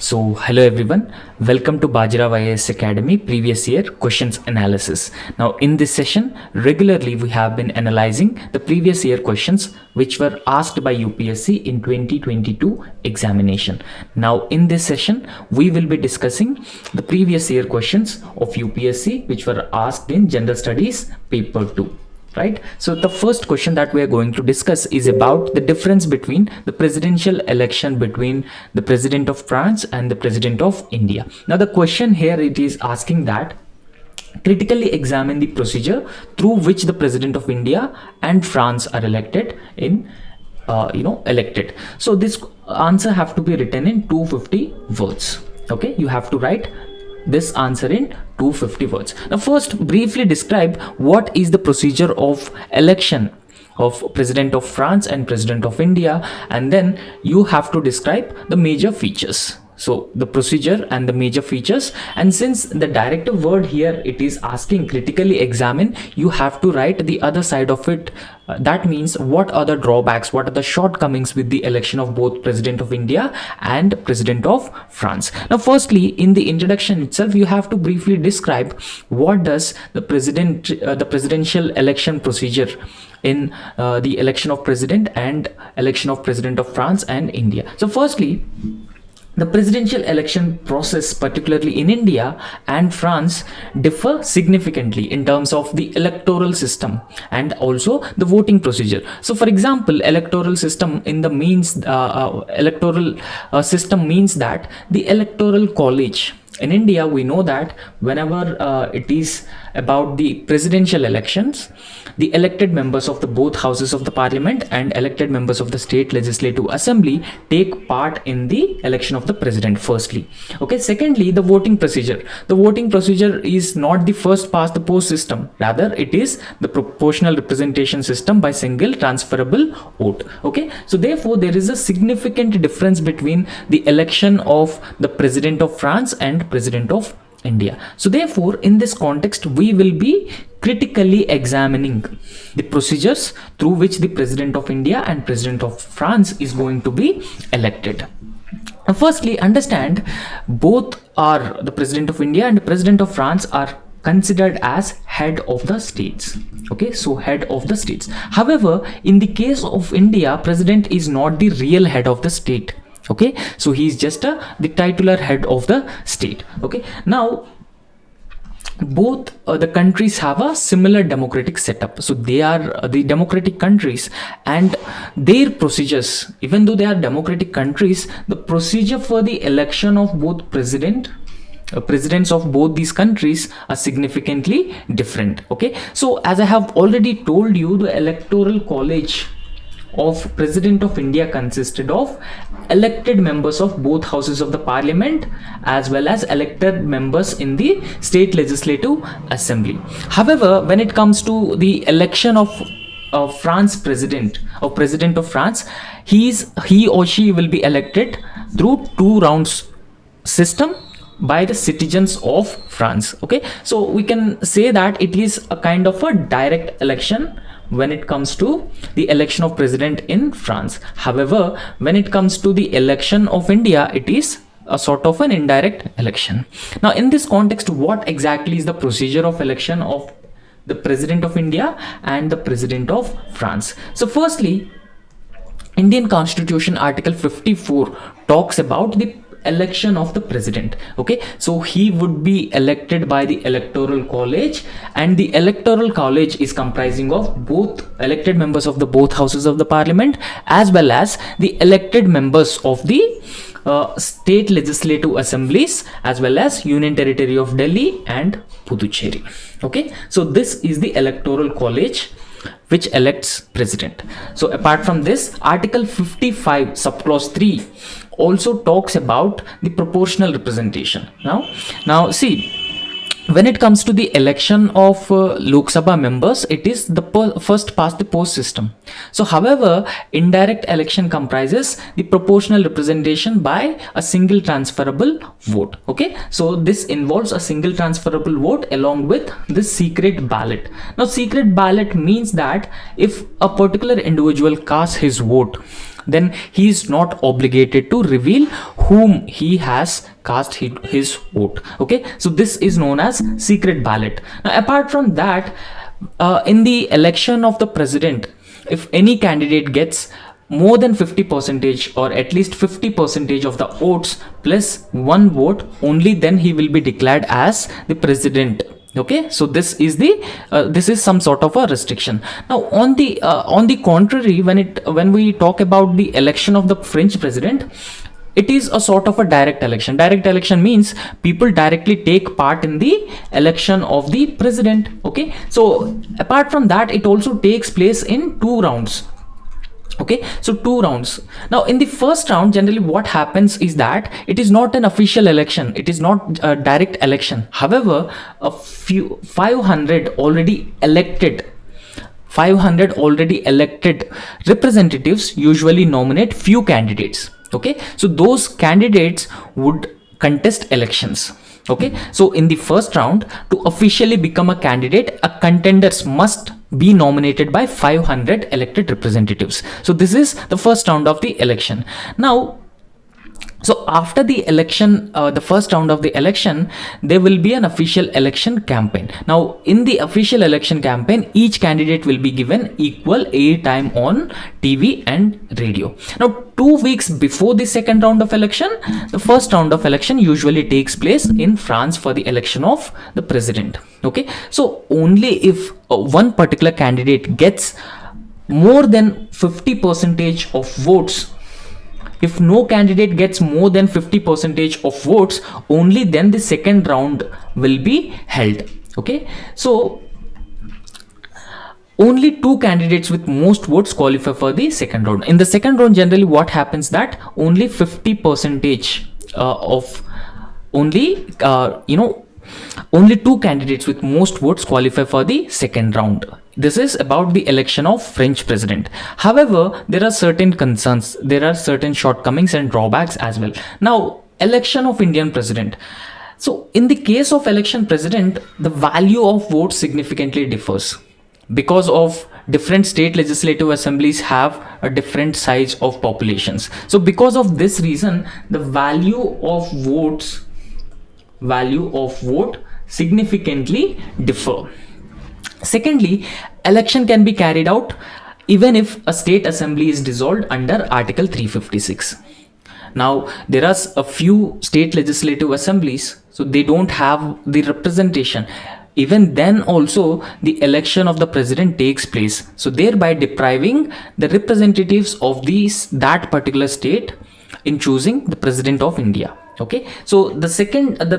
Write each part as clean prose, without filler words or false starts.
So, hello everyone, welcome to Bajirao IAS Academy previous year questions analysis. Now, in this session, regularly we have been analyzing the previous year questions which were asked by UPSC in 2022 examination. Now, in this session, we will be discussing the previous year questions of UPSC which were asked in General Studies paper 2. Right, so the first question that we are going to discuss is about the difference between the presidential election between the president of France and the president of India. Now the question here, it is asking that critically examine the procedure through which the president of India and France are elected in elected. So this answer have to be written in 250 words. Okay, you have to write this answer in 250 words. Now first, briefly describe what is the procedure of election of president of France and president of India, and then you have to describe the major features. So the procedure and the major features, and since the directive word here, it is asking critically examine, you have to write the other side of it. That means what are the drawbacks, what are the shortcomings with the election of both president of India and president of France. Now firstly, in the introduction itself, you have to briefly describe what does the presidential election procedure in the election of president and election of president of France and India. So firstly, the presidential election process, particularly in India and France, differ significantly in terms of the electoral system and also the voting procedure. So for example, electoral system in the means system means that the electoral college in India, we know that whenever it is about the presidential elections, the elected members of the both houses of the parliament and elected members of the state legislative assembly take part in the election of the president firstly. Okay, secondly, the voting procedure. The voting procedure is not the first past the post system, rather it is the proportional representation system by single transferable vote. Okay, so therefore there is a significant difference between the election of the president of France and president of India. So therefore, in this context, we will be critically examining the procedures through which the president of India and president of France is going to be elected. Now, firstly, understand both are the president of India and the president of France are considered as head of the states. Okay, so head of the states. However, in the case of India, president is not the real head of the state. Okay, so he is just the titular head of the state. Okay, now both the countries have a similar democratic setup, so they are the democratic countries, and their procedures, even though they are democratic countries, the procedure for the election of both presidents of both these countries are significantly different. Okay, so as I have already told you, the electoral college of president of India consisted of elected members of both houses of the parliament as well as elected members in the state legislative assembly. However, when it comes to the election of France president of France, he or she will be elected through 2 rounds system by the citizens of France. Okay, so we can say that it is a kind of a direct election when it comes to the election of president in France. However, when it comes to the election of India, it is a sort of an indirect election. Now, in this context, what exactly is the procedure of election of the president of India and the president of France? So firstly, Indian Constitution Article 54 talks about the election of the president. Okay, so he would be elected by the electoral college, and the electoral college is comprising of both elected members of the both houses of the parliament as well as the elected members of the state legislative assemblies as well as Union Territory of Delhi and Puducherry. Okay, so this is the electoral college which elects president. So apart from this, Article 55 subclause 3 also talks about the proportional representation. Now see, when it comes to the election of Lok Sabha members, it is the first past the post system. So however, indirect election comprises the proportional representation by a single transferable vote. Okay, so this involves a single transferable vote along with the secret ballot. Now secret ballot means that if a particular individual casts his vote, then he is not obligated to reveal whom he has cast his vote. Okay, so this is known as secret ballot. Now apart from that, in the election of the president, if any candidate gets more than 50 percentage or at least 50 percentage of the votes plus one vote, only then he will be declared as the president. Okay, so this is the this is some sort of a restriction. Now on the contrary, when we talk about the election of the French president, it is a sort of a direct election. Direct election means people directly take part in the election of the president. Okay, so apart from that, it also takes place in 2 rounds. Okay, so 2 rounds. Now in the first round, generally what happens is that it is not an official election, it is not a direct election. However, a few 500 already elected representatives usually nominate few candidates. Okay, so those candidates would contest elections. Okay, so in the first round, to officially become a candidate, a contenders must be nominated by 500 elected representatives. So this is the first round of the election. Now, so after the election, the first round of the election, there will be an official election campaign. Now in the official election campaign, each candidate will be given equal airtime on TV and radio. Now 2 weeks before the second round of election, the first round of election usually takes place in France for the election of the president. Okay, so only if one particular candidate gets more than 50 percentage of votes, if no candidate gets more than 50 percentage of votes, only then the second round will be held. Okay, so only 2 candidates with most votes qualify for the second round. In the second round, generally what happens that only 50 percentage of only only 2 candidates with most votes qualify for the second round. This is about the election of French president. However, there are certain concerns, there are certain shortcomings and drawbacks as well. Now, election of Indian president. So in the case of election president, the value of votes significantly differs because of different state legislative assemblies have a different size of populations. So because of this reason, the value of vote significantly differ. Secondly, election can be carried out even if a state assembly is dissolved under Article 356. Now, there are a few state legislative assemblies, so they don't have the representation. Even then also the election of the president takes place, so thereby depriving the representatives of that particular state in choosing the president of India. Okay, so the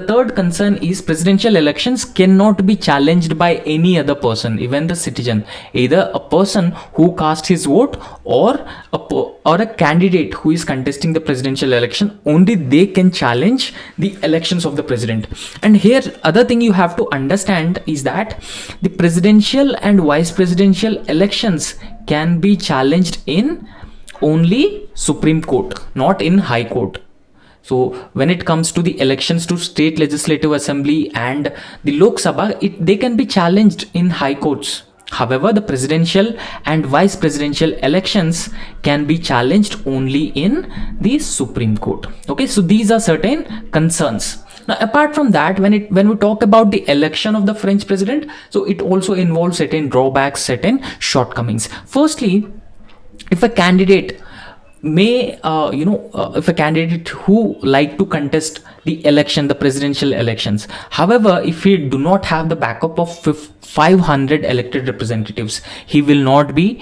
third concern is presidential elections cannot be challenged by any other person, even the citizen, either a person who cast his vote or a candidate who is contesting the presidential election. Only they can challenge the elections of the president. And here other thing you have to understand is that the presidential and vice presidential elections can be challenged in only Supreme Court, not in High Court. So when it comes to the elections to state legislative assembly and the Lok Sabha, they can be challenged in high courts. However, the presidential and vice presidential elections can be challenged only in the Supreme Court. Okay, so these are certain concerns. Now, apart from that, when we talk about the election of the French president, so it also involves certain drawbacks, certain shortcomings. Firstly, if a candidate if a candidate who like to contest the presidential elections, however, if he do not have the backup of 500 elected representatives, he will not be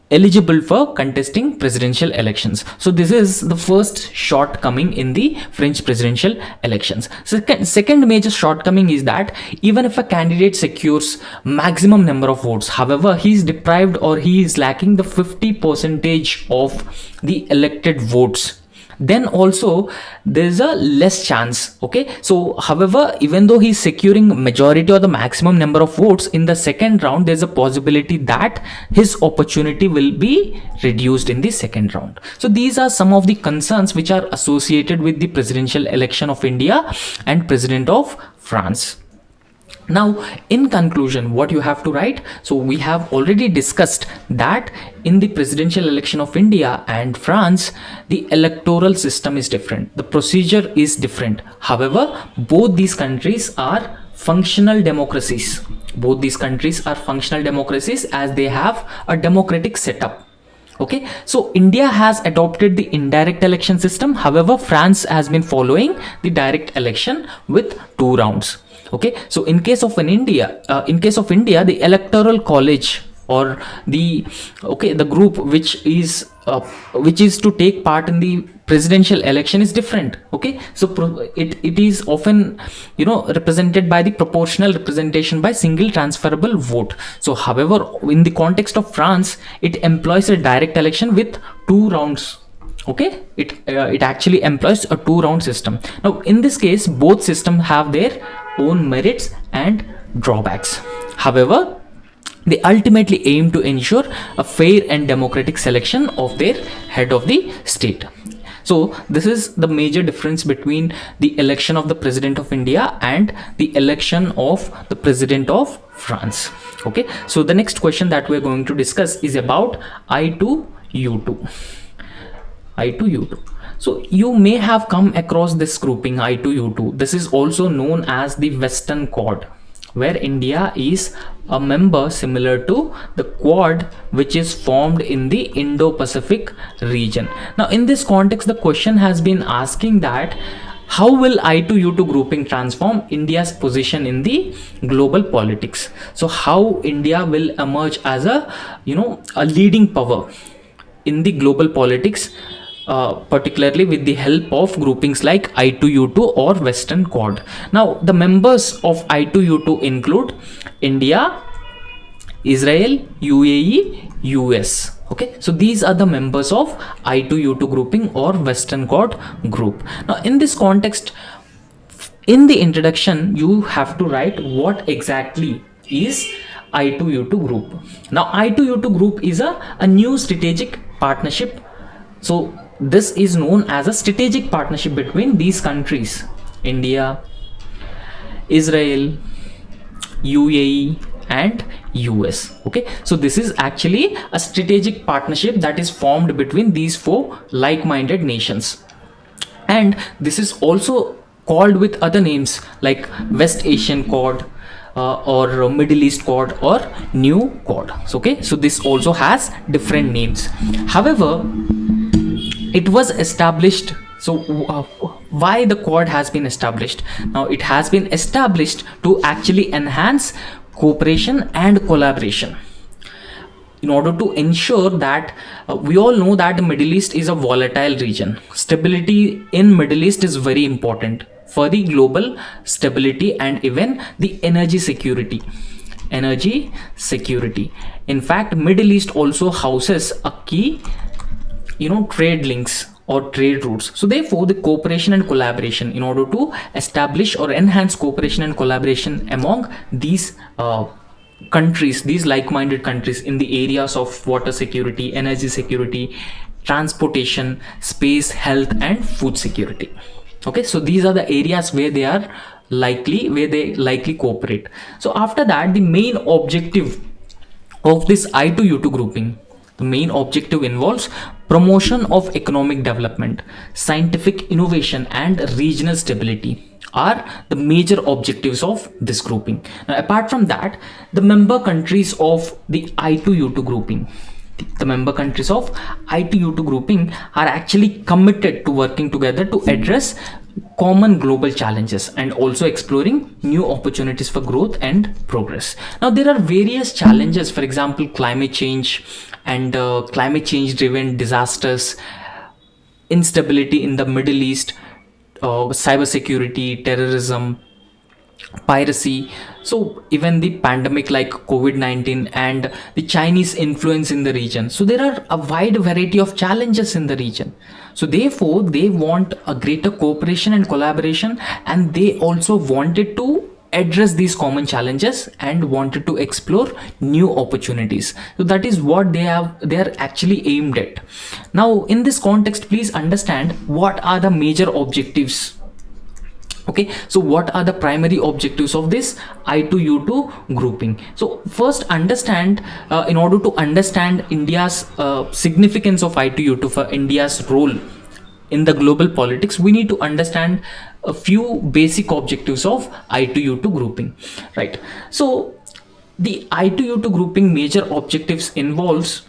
eligible for contesting presidential elections. So this is the first shortcoming in the French presidential elections. Second major shortcoming is that even if a candidate secures maximum number of votes, however, he is deprived or he is lacking the 50 percentage of the elected votes, then also there's a less chance. Okay, so however, even though he's securing majority or the maximum number of votes in the second round, there's a possibility that his opportunity will be reduced in the second round. So these are some of the concerns which are associated with the presidential election of India and president of France. Now, in conclusion, what you have to write, so we have already discussed that in the presidential election of India and France, the electoral system is different, the procedure is different. However, both these countries are functional democracies. Both these countries are functional democracies as they have a democratic setup. Okay, so India has adopted the indirect election system. However, France has been following the direct election with 2 rounds. Okay, so in case of India, the electoral college, or the group which is to take part in the presidential election is different. Okay, so it is often represented by the proportional representation by single transferable vote. So however, in the context of France, it employs a direct election with 2 rounds. Okay, it actually employs a 2-round system. Now in this case, both systems have their own merits and drawbacks. However, they ultimately aim to ensure a fair and democratic selection of their head of the state. So this is the major difference between the election of the President of India and the election of the President of France. Okay, so the next question that we're going to discuss is about I2U2. I2U2. So you may have come across this grouping I2U2. This is also known as the Western Quad, where India is a member similar to the Quad, which is formed in the Indo-Pacific region. Now in this context, the question has been asking that how will I2U2 grouping transform India's position in the global politics? So how India will emerge as a leading power in the global politics, particularly with the help of groupings like I2U2 or Western Quad. Now, the members of I2U2 include India, Israel, UAE, US. Okay, so these are the members of I2U2 grouping or Western Quad group. Now, in this context, in the introduction, you have to write what exactly is I2U2 group. Now, I2U2 group is a new strategic partnership. So this is known as a strategic partnership between these countries: India, Israel, UAE and US. Okay, so this is actually a strategic partnership that is formed between these 4 like-minded nations, and this is also called with other names like West Asian Quad, or Middle East Quad, or New Quad. So, okay, so this also has different names. However, it was established. So why the Quad has been established? Now it has been established to actually enhance cooperation and collaboration, in order to ensure that we all know that the Middle East is a volatile region. Stability in Middle East is very important for the global stability and even the energy security. In fact, Middle East also houses a key trade links or trade routes. So therefore, the cooperation and collaboration, in order to establish or enhance cooperation and collaboration among these countries, these like-minded countries, in the areas of water security, energy security, transportation, space, health and food security. Okay, so these are the areas where they likely cooperate. So after that, the main objective of this I2U2 grouping, the main objective involves promotion of economic development, scientific innovation and regional stability are the major objectives of this grouping. Now, apart from that, the member countries of the I2U2 grouping, are actually committed to working together to address common global challenges and also exploring new opportunities for growth and progress. Now there are various challenges, for example climate change and climate change driven disasters, instability in the Middle East, cybersecurity, terrorism, piracy, so even the pandemic like COVID-19 and the Chinese influence in the region. So there are a wide variety of challenges in the region. So therefore they want a greater cooperation and collaboration, and they also wanted to address these common challenges and wanted to explore new opportunities. So that is what they are actually aimed at. Now in this context, please understand what are the major objectives Okay, so what are the primary objectives of this I2U2 grouping? So first understand, in order to understand India's significance of I2U2 for India's role in the global politics, we need to understand a few basic objectives of I2U2 grouping, right? So the I2U2 grouping major objectives involves,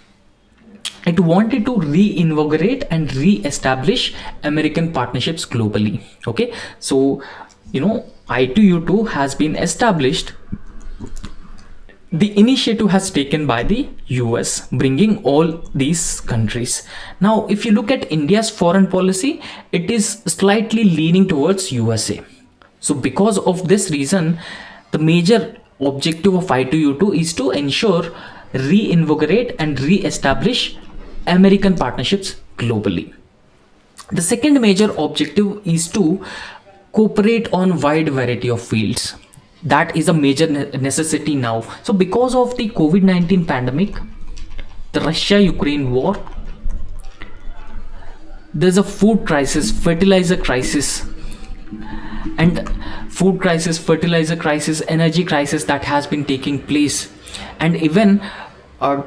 it wanted to reinvigorate and re-establish American partnerships globally. Okay, so I2U2 has been established. The initiative has taken by the US, bringing all these countries. Now, if you look at India's foreign policy, it is slightly leaning towards USA. So because of this reason, the major objective of I2U2 is to ensure, reinvigorate and re-establish American partnerships globally. The second major objective is to cooperate on wide variety of fields. That is a major necessity now. So because of the COVID-19 pandemic, the Russia-Ukraine war, there's a food crisis, fertilizer crisis, energy crisis that has been taking place, and even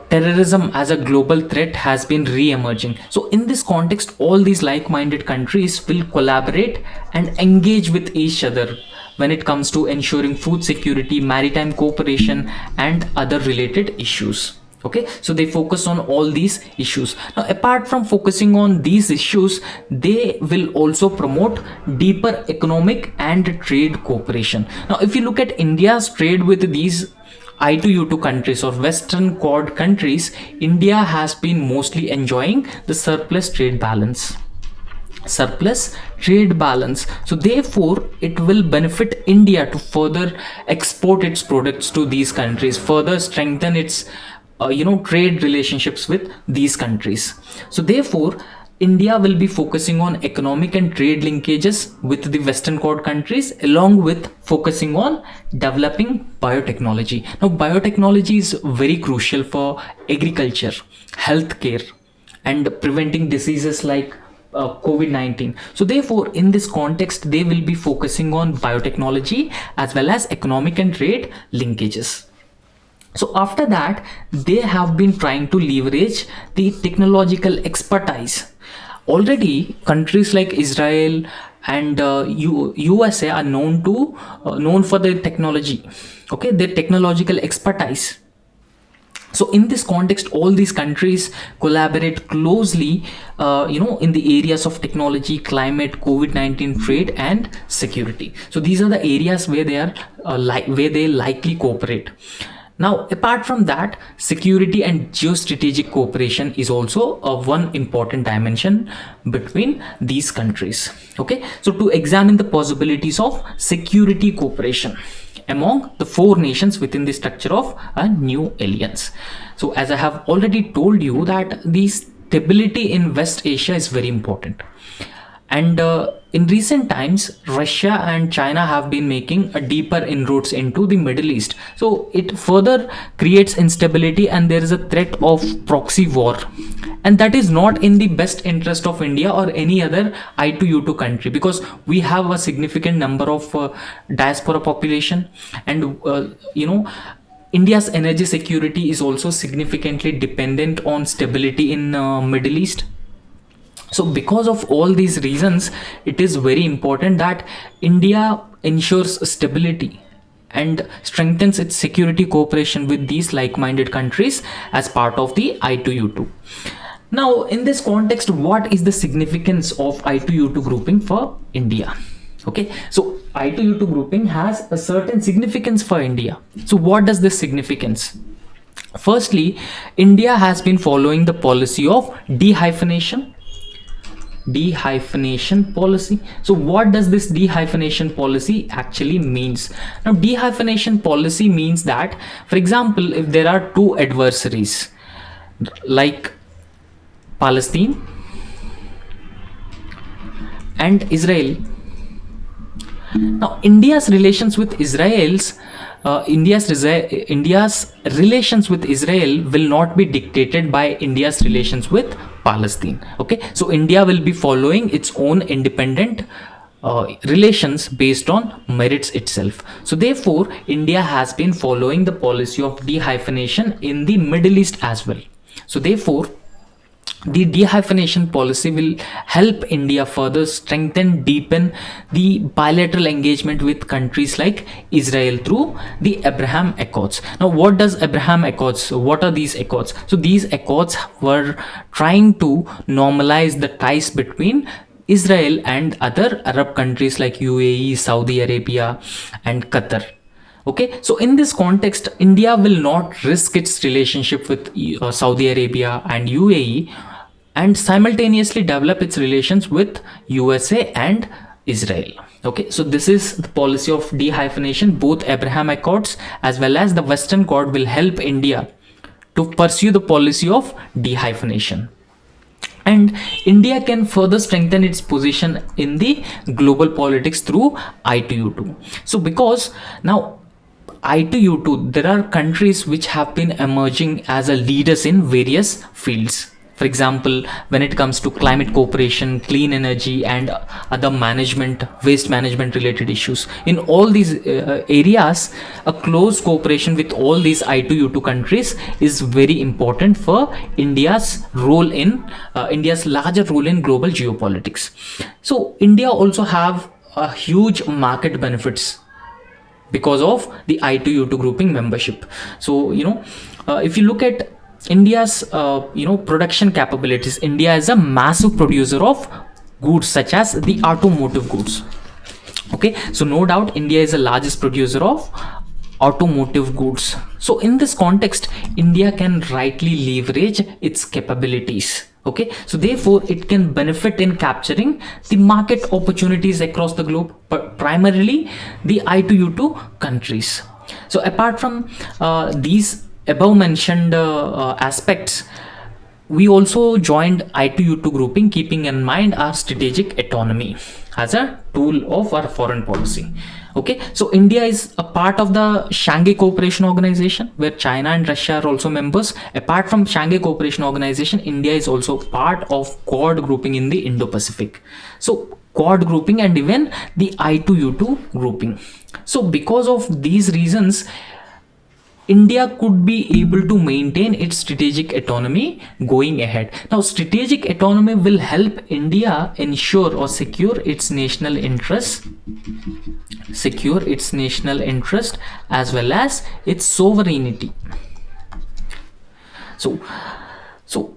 terrorism as a global threat has been re-emerging. So in this context, all these like-minded countries will collaborate and engage with each other when it comes to ensuring food security, maritime cooperation and other related issues. Okay, so they focus on all these issues. Now, apart from focusing on these issues, they will also promote deeper economic and trade cooperation. Now, if you look at India's trade with these I2U2 countries or Western Quad countries, India has been mostly enjoying the surplus trade balance. So therefore, it will benefit India to further export its products to these countries, further strengthen its trade relationships with these countries. So therefore, India will be focusing on economic and trade linkages with the Western Quad countries, along with focusing on developing biotechnology. Now, biotechnology is very crucial for agriculture, healthcare, and preventing diseases like COVID-19. So therefore, in this context, they will be focusing on biotechnology as well as economic and trade linkages. So after that, they have been trying to leverage the technological expertise. Already, countries like Israel and USA are known for their technology, okay, their technological expertise. So in this context, all these countries collaborate closely, in the areas of technology, climate, COVID-19, trade, and security. So these are the areas where they are where they likely cooperate. Now, apart from that, security and geostrategic cooperation is also one important dimension between these countries. Okay, so to examine the possibilities of security cooperation among the four nations within the structure of a new alliance. So as I have already told you that the stability in West Asia is very important. And in recent times, Russia and China have been making a deeper inroads into the Middle East. So it further creates instability and there is a threat of proxy war. And that is not in the best interest of India or any other I2U2 country, because we have a significant number of diaspora population, and India's energy security is also significantly dependent on stability in Middle East. So because of all these reasons, it is very important that India ensures stability and strengthens its security cooperation with these like-minded countries as part of the I2U2. Now, in this context, what is the significance of I2U2 grouping for India? Okay, so I2U2 grouping has a certain significance for India. So what does this significance? Firstly, India has been following the policy of dehyphenation policy. So what does this dehyphenation policy actually means? Now, dehyphenation policy means that, for example, if there are two adversaries like Palestine and Israel, now India's relations with India's relations with Israel will not be dictated by India's relations with Palestine. Okay, so India will be following its own independent relations based on merits itself. So therefore, India has been following the policy of dehyphenation in the Middle East as well. So therefore, the dehyphenation policy will help India further strengthen, deepen the bilateral engagement with countries like Israel through the Abraham Accords. Now, what does Abraham Accords? What are these accords? So these accords were trying to normalize the ties between Israel and other Arab countries like UAE, Saudi Arabia, and Qatar. Okay, so in this context, India will not risk its relationship with Saudi Arabia and UAE and simultaneously develop its relations with USA and Israel. Okay, so this is the policy of dehyphenation. Both Abraham Accords as well as the Western Accord will help India to pursue the policy of dehyphenation. And India can further strengthen its position in the global politics through I2U2. So because now I2U2, there are countries which have been emerging as a leaders in various fields. For example, when it comes to climate cooperation, clean energy, and other management, waste management related issues. In all these areas, a close cooperation with all these I2U2 countries is very important for India's role in India's larger role in global geopolitics. So India also have a huge market benefits because of the I2U2 grouping membership. So if you look at India's production capabilities, India is a massive producer of goods such as the automotive goods. Okay, so no doubt India is the largest producer of automotive goods. So in this context, India can rightly leverage its capabilities. Okay, so therefore it can benefit in capturing the market opportunities across the globe, but primarily the I2U2 countries. So apart from these above mentioned aspects, we also joined I2U2 grouping, keeping in mind our strategic autonomy as a tool of our foreign policy. Okay, so India is a part of the Shanghai Cooperation Organization, where China and Russia are also members. Apart from Shanghai Cooperation Organization, India is also part of Quad grouping in the Indo-Pacific. So Quad grouping and even the I2U2 grouping. So because of these reasons, India could be able to maintain its strategic autonomy going ahead. Now, strategic autonomy will help India ensure or secure its national interest as well as its sovereignty. So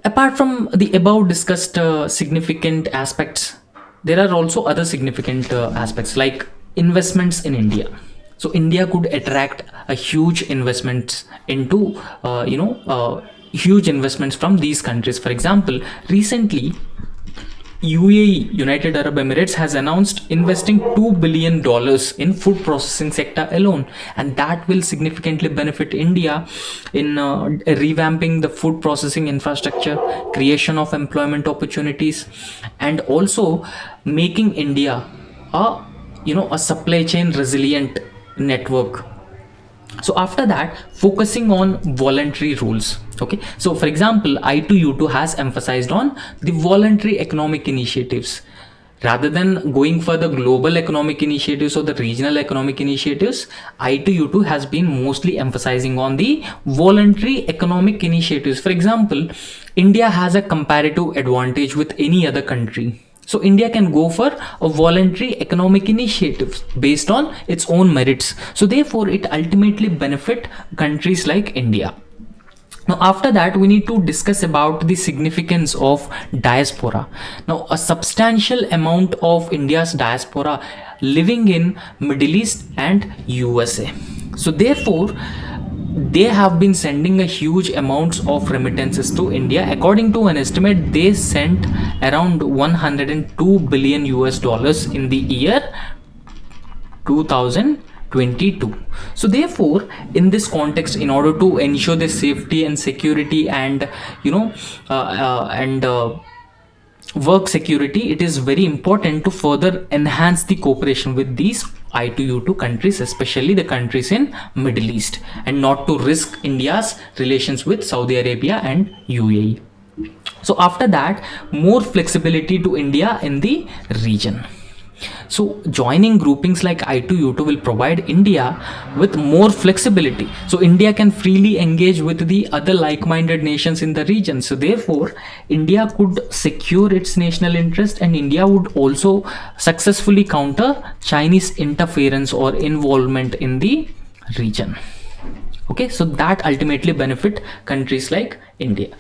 apart from the above discussed significant aspects, there are also other significant aspects like investments in India. So India could attract a huge investments into huge investments from these countries. For example, recently UAE, United Arab Emirates, has announced investing $2 billion in food processing sector alone, and that will significantly benefit India in revamping the food processing infrastructure, creation of employment opportunities, and also making India a supply chain resilient network. So after that, focusing on voluntary rules. Okay, so for example, I2U2 has emphasized on the voluntary economic initiatives rather than going for the global economic initiatives or the regional economic initiatives. I2U2 has been mostly emphasizing on the voluntary economic initiatives. For example, India has a comparative advantage with any other country. So India can go for a voluntary economic initiative based on its own merits. So therefore, it ultimately benefit countries like India. Now, after that, we need to discuss about the significance of diaspora. Now, a substantial amount of India's diaspora living in Middle East and USA. So therefore, they have been sending a huge amounts of remittances to India. According to an estimate, they sent around 102 billion US dollars in the year 2022. So therefore, in this context, in order to ensure the safety and security and work security, it is very important to further enhance the cooperation with these I2U2 countries, especially the countries in Middle East, and not to risk India's relations with Saudi Arabia and UAE. So after that, more flexibility to India in the region. So joining groupings like I2U2 will provide India with more flexibility. So India can freely engage with the other like-minded nations in the region. So therefore, India could secure its national interest, and India would also successfully counter Chinese interference or involvement in the region. Okay, so that ultimately benefit countries like India.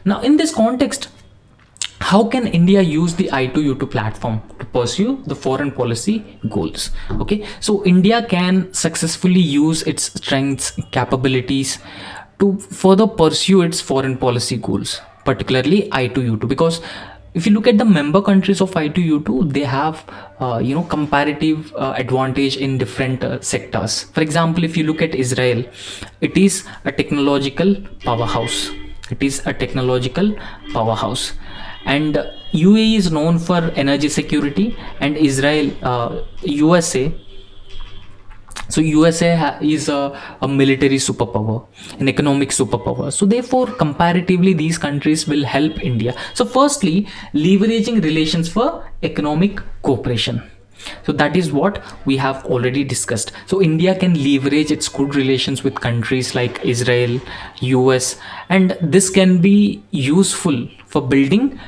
Now, in this context, how can India use the I2U2 platform to pursue the foreign policy goals? Okay, so India can successfully use its strengths, capabilities to further pursue its foreign policy goals, particularly I2U2, because if you look at the member countries of I2U2, they have comparative advantage in different sectors. For example, if you look at Israel, it is a technological powerhouse. It is a technological powerhouse, and UAE is known for energy security, and Israel, USA. So USA is a military superpower, an economic superpower. So therefore, comparatively, these countries will help India. So firstly, leveraging relations for economic cooperation. So that is what we have already discussed. So India can leverage its good relations with countries like Israel, US, and this can be useful for building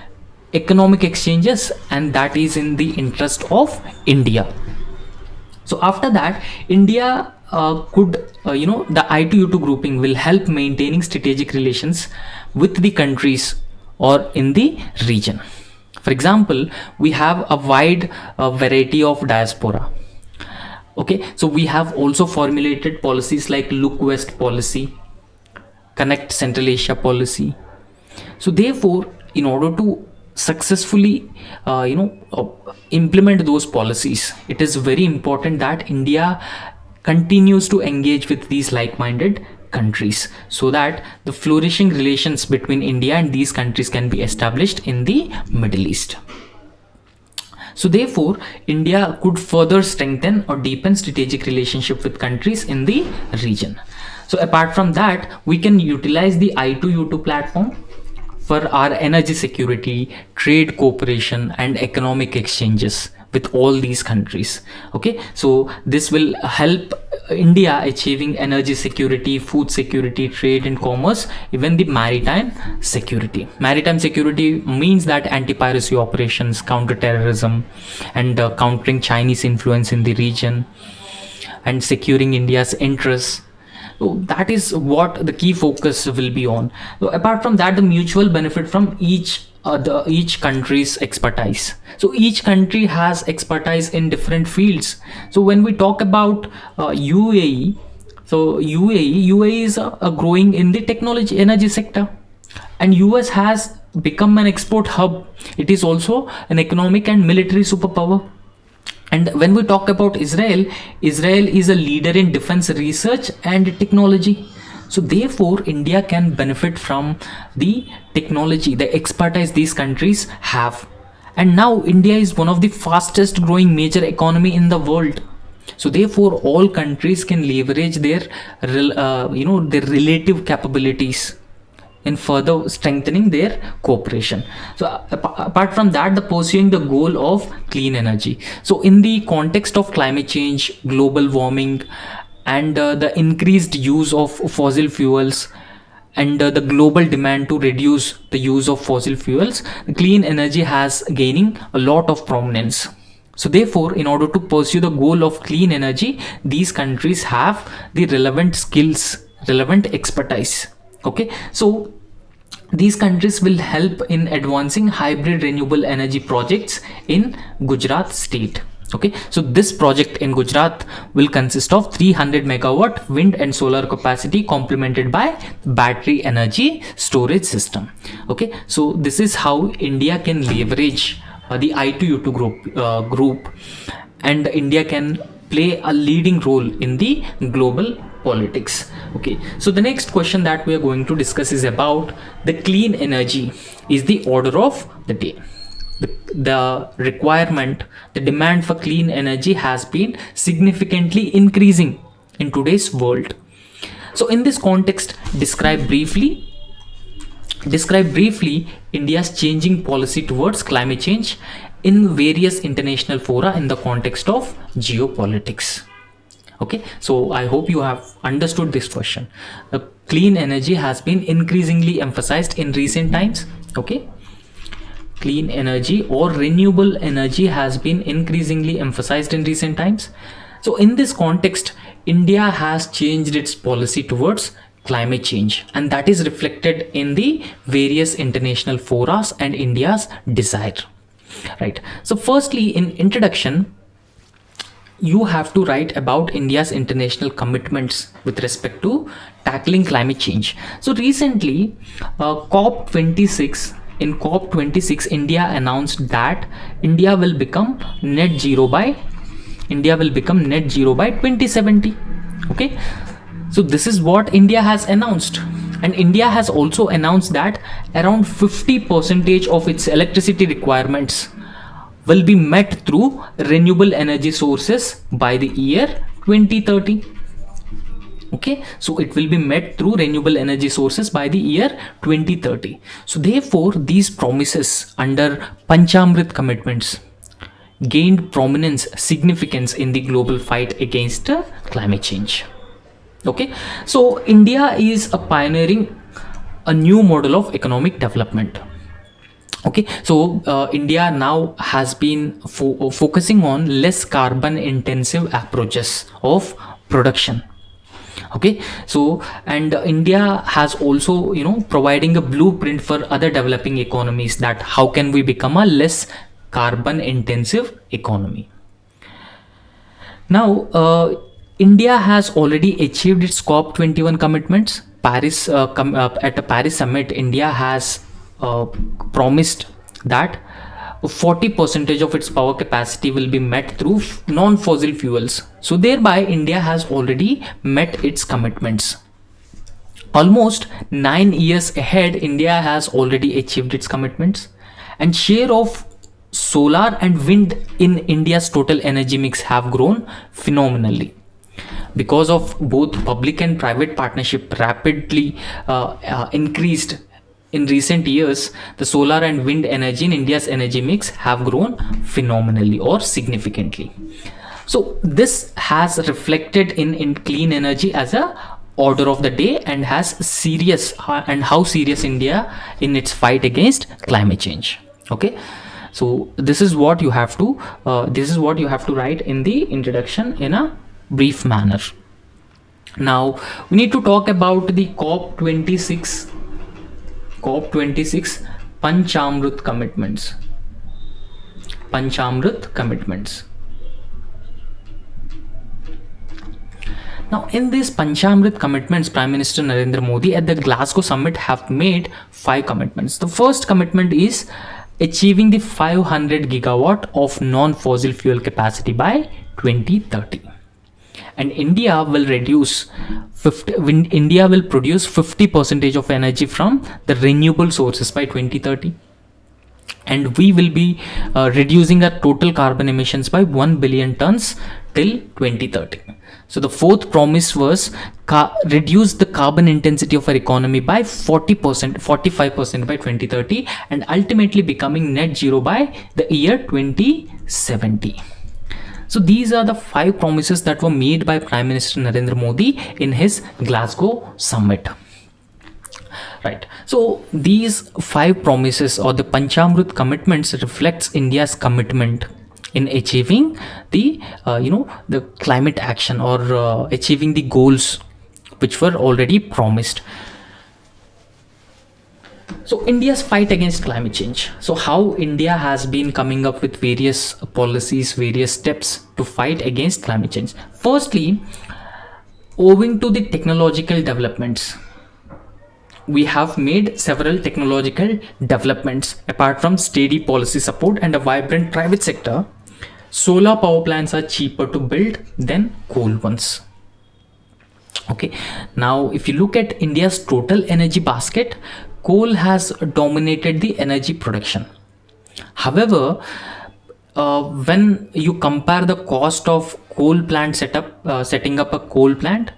economic exchanges, and that is in the interest of India. So after that, India could, the I2U2 grouping will help maintaining strategic relations with the countries or in the region. For example, we have a wide variety of diaspora. Okay, so we have also formulated policies like Look West policy, Connect Central Asia policy. So therefore, in order to successfully implement those policies, it is very important that India continues to engage with these like-minded countries, so that the flourishing relations between India and these countries can be established in the Middle East. So therefore, India could further strengthen or deepen strategic relationship with countries in the region. So apart from that, we can utilize the I2U2 platform for our energy security, trade cooperation, and economic exchanges with all these countries. Okay, so this will help India achieving energy security, food security, trade and commerce, even the maritime security. Maritime security means that anti-piracy operations, counter-terrorism, and countering Chinese influence in the region, and securing India's interests. So that is what the key focus will be on. So apart from that, the mutual benefit from each country's expertise. So each country has expertise in different fields. So when we talk about UAE, so UAE is growing in the technology energy sector, and US has become an export hub. It is also an economic and military superpower. And when we talk about Israel, Israel is a leader in defense research and technology. So therefore, India can benefit from the technology, the expertise these countries have. And now India is one of the fastest growing major economy in the world. So therefore, all countries can leverage their relative capabilities in further strengthening their cooperation. So apart from that, the pursuing the goal of clean energy. So in the context of climate change, global warming, and the increased use of fossil fuels, and the global demand to reduce the use of fossil fuels, clean energy has gaining a lot of prominence. So therefore, in order to pursue the goal of clean energy, these countries have the relevant skills, relevant expertise. Okay, so these countries will help in advancing hybrid renewable energy projects in Gujarat state. Okay, so this project in Gujarat will consist of 300 megawatt wind and solar capacity, complemented by battery energy storage system. Okay, so this is how India can leverage the I2U2 group, and India can play a leading role in the global politics. Okay, so the next question that we are going to discuss is about the clean energy is the order of the day. The requirement, the demand for clean energy has been significantly increasing in today's world. So in this context, describe briefly India's changing policy towards climate change in various international fora in the context of geopolitics. Okay, so I hope you have understood this question. Clean energy has been increasingly emphasized in recent times. Okay, clean energy or renewable energy has been increasingly emphasized in recent times. So in this context, India has changed its policy towards climate change, and that is reflected in the various international forums and India's desire. Right. So firstly, in introduction, you have to write about India's international commitments with respect to tackling climate change. So recently, COP26, in COP26, India announced that India will become net zero by 2070. Okay, so this is what India has announced, and India has also announced that around 50% of its electricity requirements will be met through renewable energy sources by the year 2030. Okay, so it will be met through renewable energy sources by the year 2030. So therefore, these promises under Panchamrit commitments gained prominence, significance in the global fight against climate change. Okay, so India is pioneering a new model of economic development. Okay, so India now has been focusing on less carbon intensive approaches of production. Okay, so and India has also, providing a blueprint for other developing economies, that how can we become a less carbon intensive economy. Now India has already achieved its COP21 commitments. At the Paris summit, India has promised that 40% of its power capacity will be met through non-fossil fuels. So thereby India has already met its commitments. Almost 9 years ahead, India has already achieved its commitments, and share of solar and wind in India's total energy mix have grown phenomenally. Because of both public and private partnership rapidly increased in recent years, the solar and wind energy in India's energy mix have grown phenomenally or significantly. So this has reflected in clean energy as a order of the day, and how serious India in its fight against climate change. Okay, so this is what you have to write in the introduction in a brief manner. Now we need to talk about the COP26 Panchamrit commitments. Now in these Panchamrit commitments, Prime Minister Narendra Modi at the Glasgow summit have made 5 commitments. The first commitment is achieving the 500 gigawatt of non-fossil fuel capacity by 2030. And India will produce 50% of energy from the renewable sources by 2030. And we will be reducing our total carbon emissions by 1 billion tons till 2030. So the fourth promise was reduce the carbon intensity of our economy by 45% by 2030, and ultimately becoming net zero by the year 2070. So these are the 5 promises that were made by Prime Minister Narendra Modi in his Glasgow summit. Right. So these 5 promises, or the Panchamrit commitments, reflects India's commitment in achieving the climate action, or achieving the goals which were already promised. So India's fight against climate change. So how India has been coming up with various policies, various steps to fight against climate change. Firstly, owing to the technological developments, we have made several technological developments. Apart from steady policy support and a vibrant private sector, solar power plants are cheaper to build than coal ones. Okay, now if you look at India's total energy basket, coal has dominated the energy production. However, when you compare the cost of coal plant setting up a coal plant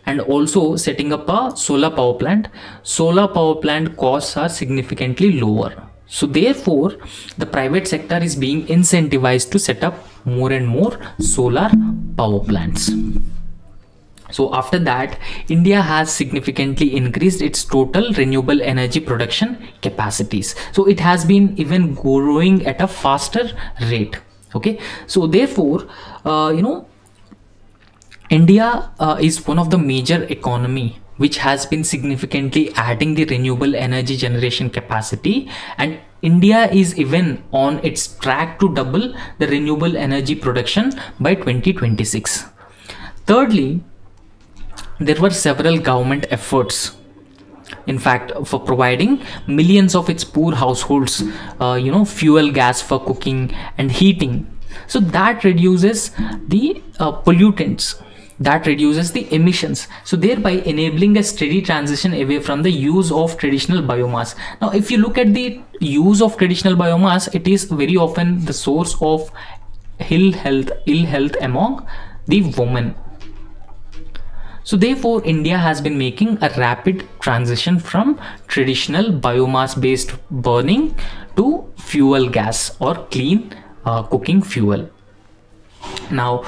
and also setting up a solar power plant costs are significantly lower. So therefore, the private sector is being incentivized to set up more and more solar power plants. So after that, India has significantly increased its total renewable energy production capacities. So it has been even growing at a faster rate. Okay, so therefore, India is one of the major economy which has been significantly adding the renewable energy generation capacity, and India is even on its track to double the renewable energy production by 2026. Thirdly, there were several government efforts, in fact, for providing millions of its poor households fuel gas for cooking and heating. So that reduces the pollutants, that reduces the emissions, so thereby enabling a steady transition away from the use of traditional biomass. Now if you look at the use of traditional biomass, it is very often the source of ill health among the women. So therefore, India has been making a rapid transition from traditional biomass based burning to fuel gas or clean cooking fuel. Now,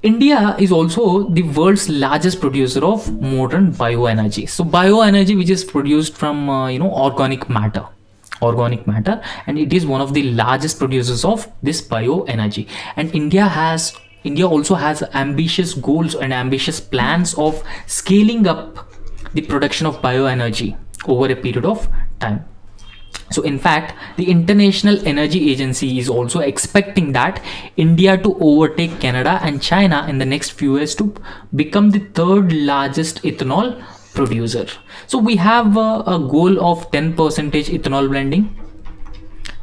India is also the world's largest producer of modern bioenergy. So bioenergy, which is produced from organic matter, and it is one of the largest producers of this bioenergy. And India also has ambitious goals and ambitious plans of scaling up the production of bioenergy over a period of time. So in fact, the International Energy Agency is also expecting that India to overtake Canada and China in the next few years to become the third largest ethanol producer. So we have a goal of 10% ethanol blending.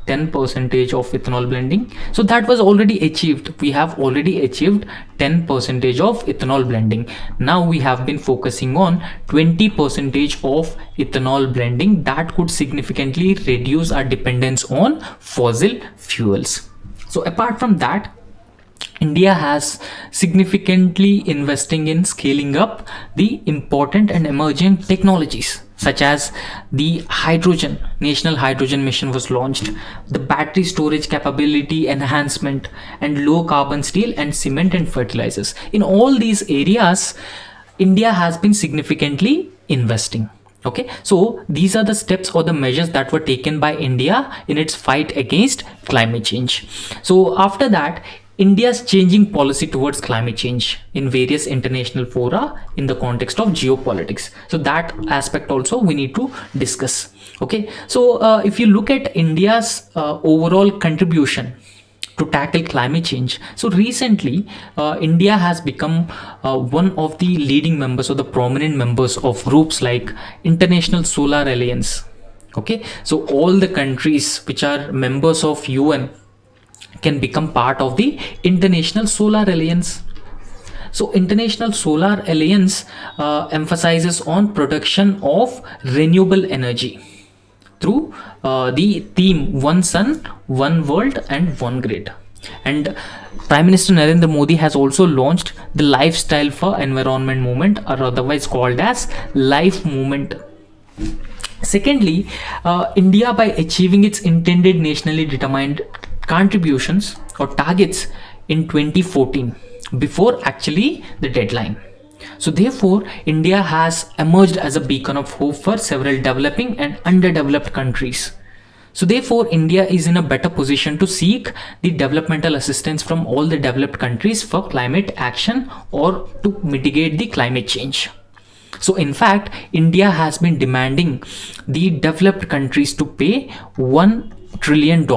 10% of ethanol blending. So that was already achieved. We have already achieved 10% of ethanol blending. Now we have been focusing on 20% of ethanol blending. That could significantly reduce our dependence on fossil fuels. So apart from that, India has significantly investing in scaling up the important and emerging technologies, such as the National Hydrogen Mission was launched, the battery storage capability enhancement, and low carbon steel and cement and fertilizers. In all these areas, India has been significantly investing. Okay, so these are the steps or the measures that were taken by India in its fight against climate change. So after that, India's changing policy towards climate change in various international fora in the context of geopolitics. So that aspect also we need to discuss. Okay, so if you look at India's overall contribution to tackle climate change, so recently India has become one of the leading members or the prominent members of groups like International Solar Alliance. Okay, so all the countries which are members of UN can become part of the International Solar Alliance. So International Solar Alliance emphasizes on production of renewable energy through the theme One Sun, One World and One Grid. And Prime Minister Narendra Modi has also launched the Lifestyle for Environment movement, or otherwise called as Life movement. Secondly, India, by achieving its intended nationally determined contributions or targets in 2014, before actually the deadline. So therefore, India has emerged as a beacon of hope for several developing and underdeveloped countries. So therefore, India is in a better position to seek the developmental assistance from all the developed countries for climate action or to mitigate the climate change. So in fact, India has been demanding the developed countries to pay $1 trillion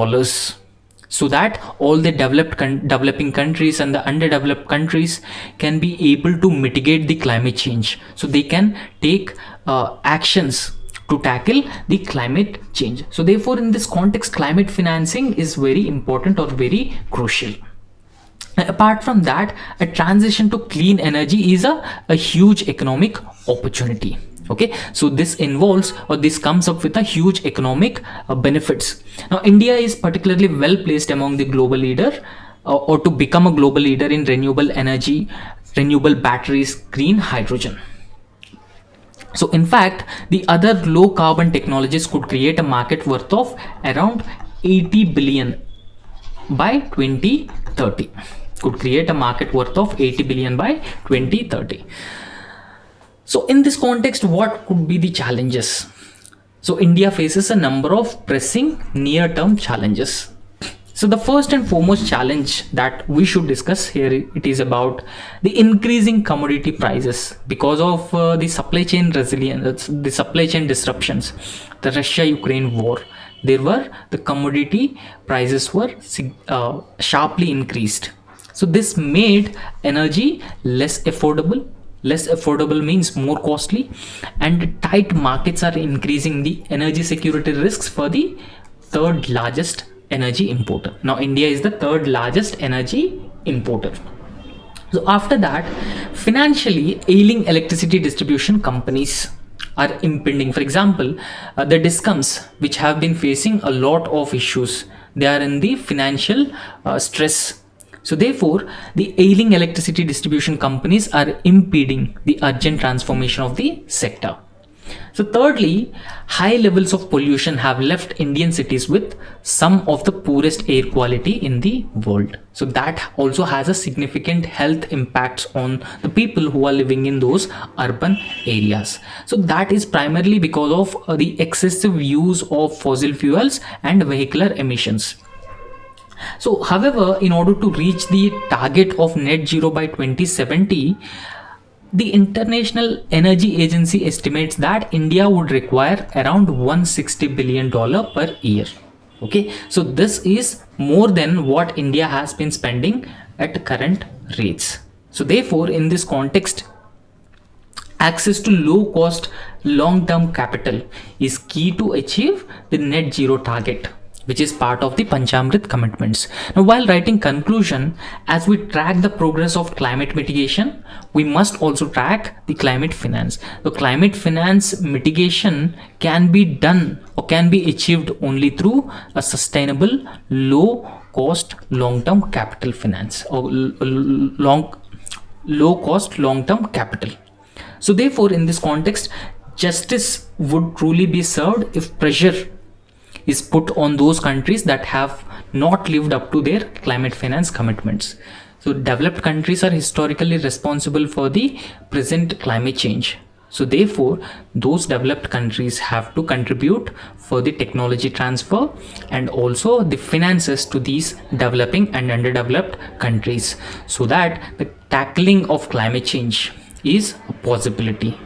so that all the developing countries and the underdeveloped countries can be able to mitigate the climate change, so they can take actions to tackle the climate change. So therefore, in this context, climate financing is very important or very crucial. Apart from that, a transition to clean energy is a huge economic opportunity. Okay, so this involves, or this comes up with a huge economic benefits. Now India is particularly well placed among the global leader or to become a global leader in renewable energy, renewable batteries, green hydrogen. So in fact, the other low carbon technologies could create a market worth of around 80 billion by 2030. Could create a market worth of 80 billion by 2030. So in this context, what could be the challenges? So India faces a number of pressing near-term challenges. So the first and foremost challenge that we should discuss here, it is about the increasing commodity prices because of the supply chain resilience, the supply chain disruptions, the Russia-Ukraine war. The commodity prices were sharply increased. So this made energy less affordable. Less affordable means more costly, and tight markets are increasing the energy security risks for the third largest energy importer. Now India is the third largest energy importer. So after that, financially ailing electricity distribution companies are impending. For example, the discoms, which have been facing a lot of issues, they are in the financial stress. So therefore, the ailing electricity distribution companies are impeding the urgent transformation of the sector. So thirdly, high levels of pollution have left Indian cities with some of the poorest air quality in the world. So that also has a significant health impacts on the people who are living in those urban areas. So that is primarily because of the excessive use of fossil fuels and vehicular emissions. So however, in order to reach the target of net zero by 2070, the International Energy Agency estimates that India would require around $160 billion per year. Okay, so this is more than what India has been spending at current rates. So therefore, in this context, access to low cost long-term capital is key to achieve the net zero target, which is part of the Panchamrit commitments. Now, while writing conclusion, as we track the progress of climate mitigation, we must also track the climate finance. The climate finance mitigation can be done or can be achieved only through a sustainable, low cost long-term capital finance or low cost long-term capital. So therefore, in this context, justice would truly be served if pressure is put on those countries that have not lived up to their climate finance commitments. So developed countries are historically responsible for the present climate change. So therefore, those developed countries have to contribute for the technology transfer and also the finances to these developing and underdeveloped countries, so that the tackling of climate change is a possibility.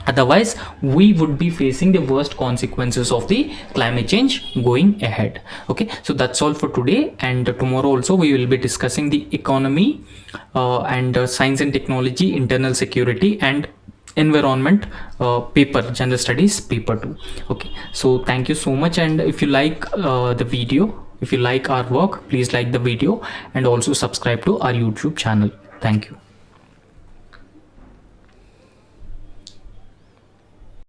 Otherwise, we would be facing the worst consequences of the climate change going ahead. Okay, so that's all for today, and tomorrow also we will be discussing the economy and science and technology, internal security and environment paper, general studies paper 2. Okay, so thank you so much, and if you like the video, if you like our work, please like the video and also subscribe to our YouTube channel. Thank you.